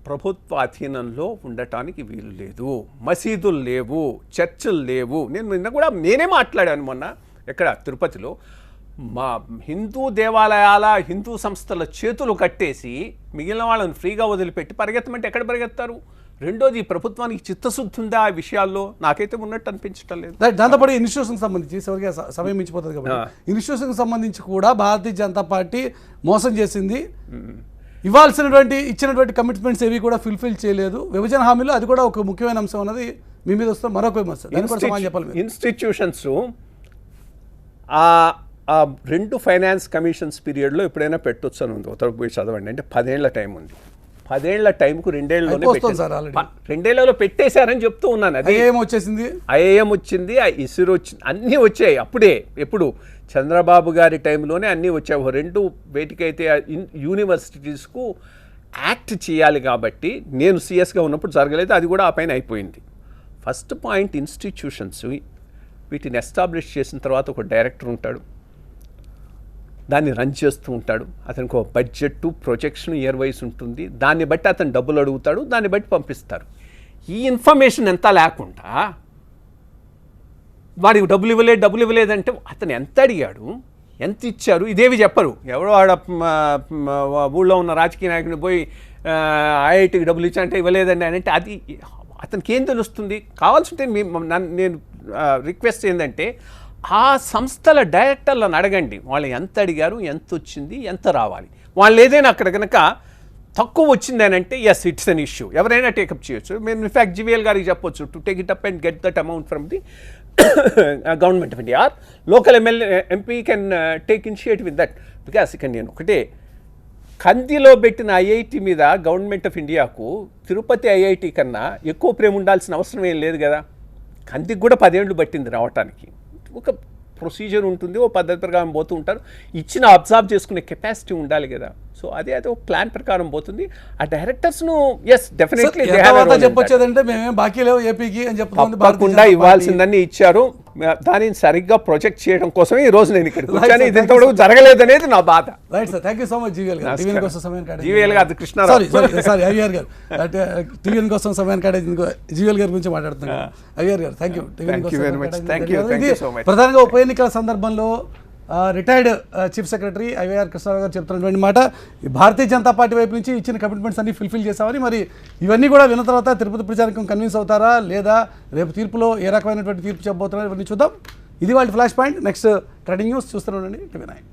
ప్రభుత్వ అధీనంలో ఉండటానికి వీలు లేదు, మసీదులు లేవు, చర్చిలు లేవు. నేనే మాట్లాడాను మొన్న ఎక్కడ తిరుపతిలో. మా హిందూ దేవాలయాల హిందూ సంస్థల చేతులు కట్టేసి మిగిలిన వాళ్ళని ఫ్రీగా వదిలిపెట్టి పరిగెత్తమంటే ఎక్కడ పరిగెత్తారు? రెండోది, ప్రభుత్వానికి చిత్తశుద్ధి ఉందా ఆ విషయాల్లో? నాకైతే ఉన్నట్టు అనిపించటం లేదు. దాంతోపాటు ఇన్స్టిట్యూషన్కి సంబంధించి ఎవరికి సమయం మించిపోతుంది కాబట్టి ఇన్స్టిట్యూషన్కి సంబంధించి కూడా భారతీయ జనతా పార్టీ మోసం చేసింది. ఇచ్చినటువంటి కమిట్మెంట్స్ ఏవి కూడా ఫుల్ఫిల్ చేయలేదు. విభజన హామీలో అది కూడా ఒక ముఖ్యమైన అంశం అన్నది మీ మీద వస్తే మరొక విమర్శ. ఇన్స్టిట్యూషన్స్ ఆ 2 ఫైనాన్స్ కమిషన్స్ పీరియడ్లో ఎప్పుడైనా పెట్టొచ్చు అని ఉంది. ఉత్తర పోయి చదవండి. అంటే 10 ఏళ్ల టైం ఉంది. 10 ఏళ్ల టైంకు 2 ఏళ్ళలోనే అయిపోతుంది సార్ already. 2 ఏళ్లలో పెట్టేశారని చెప్తూ ఉన్నాను. అది ఏం వచ్చేసింది, ఐఏఎం వచ్చింది, ఇస్రో వచ్చింది, అన్నీ వచ్చాయి అప్పుడే. ఎప్పుడు చంద్రబాబు గారి టైంలోనే అన్నీ వచ్చాయి. 2 వేటికైతే యూనివర్సిటీస్కు యాక్ట్ చేయాలి కాబట్టి నేను సిఎస్గా ఉన్నప్పుడు జరగలేదు, అది కూడా ఆ పైన అయిపోయింది. ఫస్ట్ పాయింట్, ఇన్స్టిట్యూషన్స్ వీటిని ఎస్టాబ్లిష్ చేసిన తర్వాత ఒక డైరెక్టర్ ఉంటాడు, దాన్ని రన్ చేస్తూ ఉంటాడు, అతనికి ఒక బడ్జెట్ ప్రొజెక్షన్ ఇయర్ వైజ్ ఉంటుంది, దాన్ని బట్టి అతను డబ్బులు అడుగుతాడు, దాన్ని బట్టి పంపిస్తారు. ఈ ఇన్ఫర్మేషన్ ఎంత లేకుండా వాడికి డబ్బులు ఇవ్వలేదంటే అతను ఎంత అడిగాడు, ఎంత ఇచ్చారు, ఇదేవి చెప్పరు. ఎవడో ఆడ ఊళ్ళో ఉన్న రాజకీయ నాయకుడిని పోయి ఐఐటికి డబ్బులు ఇచ్చారంటే ఇవ్వలేదండి అని అంటే అది అతనికి ఏం తెలుస్తుంది? కావాల్సి ఉంటే నేను రిక్వెస్ట్ ఏంటంటే ఆ సంస్థల డైరెక్టర్లను అడగండి, వాళ్ళు ఎంత అడిగారు, ఎంత వచ్చింది, ఎంత రావాలి. వాళ్ళు ఏదైనా అక్కడ కనుక తక్కువ వచ్చింది అని అంటే ఎస్ ఇట్స్ అన్ ఇష్యూ, ఎవరైనా టేకప్ చేయొచ్చు. మేము ఇన్ఫ్యాక్ట్ జీవీఎల్ గారికి చెప్పొచ్చు to take it up and get that amount from the government of India. Local MP can take initiative with that. Because ఇక్కడ నేను ఒకటే, కందిలో పెట్టిన ఐఐటి మీద గవర్నమెంట్ ఆఫ్ ఇండియాకు తిరుపతి ఐఐటి కన్నా ఎక్కువ ప్రేమ ఉండాల్సిన అవసరం ఏం లేదు కదా. కందికి కూడా 10 ఏళ్ళు పట్టింది రావటానికి. ఒక ప్రొసీజర్ ఉంటుంది, ఓ పద్ధతి ప్రకారం పోతూ ఉంటారు, ఇచ్చిన అబ్జర్వ్ చేసుకునే కెపాసిటీ ఉండాలి కదా. సో అదే ఒక ప్లాన్ ప్రకారం పోతుంది. ఆ డైరెక్టర్స్ను ఎస్ డెఫినెట్లీ చెప్పొచ్చేదంటే మేమేం బాకీ లేవు ఏపీకి అని చెప్తుంది. తప్పకుండా ఇవ్వాల్సిందని ఇచ్చారు, దానిని సరిగ్గా ప్రొజెక్ట్ చేయడం కోసమే ఈ రోజు నేను ఇక్కడికి వచ్చాను. ఇది ఇంతవరకు జరగలేదు అనేది నా బాధ. Right sir, thank you so much GVL గారు. టీవీఎన్ కోసం సమయం జీవీఎల్ గారు కృష్ణారావు సారీ అయ్యర్ గారు టీవీఎన్ కోసం సమయం కాడేది జీవీఎల్ గారి గురించి మాట్లాడుతున్నాను. అయ్యర్ గారు థ్యాంక్ యూ. ప్రధానంగా ఉప ఎన్నికల సందర్భంలో retired chief secretary IYR Krishnarao గారు చెప్తున్నటువంటి మాట, భారతీయ జనతా పార్టీ వైపు నుంచి ఇచ్చిన కమిట్మెంట్స్ అన్ని ఫుల్ఫిల్ చేసామని. మరి ఇవన్నీ కూడా విన్న తర్వాత తిరుపతి ప్రచారకం కన్విన్స్ అవుతారా లేదా, రేపు తీర్పులో ఏ రకమైనటువంటి తీర్పు చెప్పబోతున్నారో ఇవన్నీ చూద్దాం. ఇది వాళ్ళ flash point. Next trending news చూస్తూనే ఉండండి టీవీ9.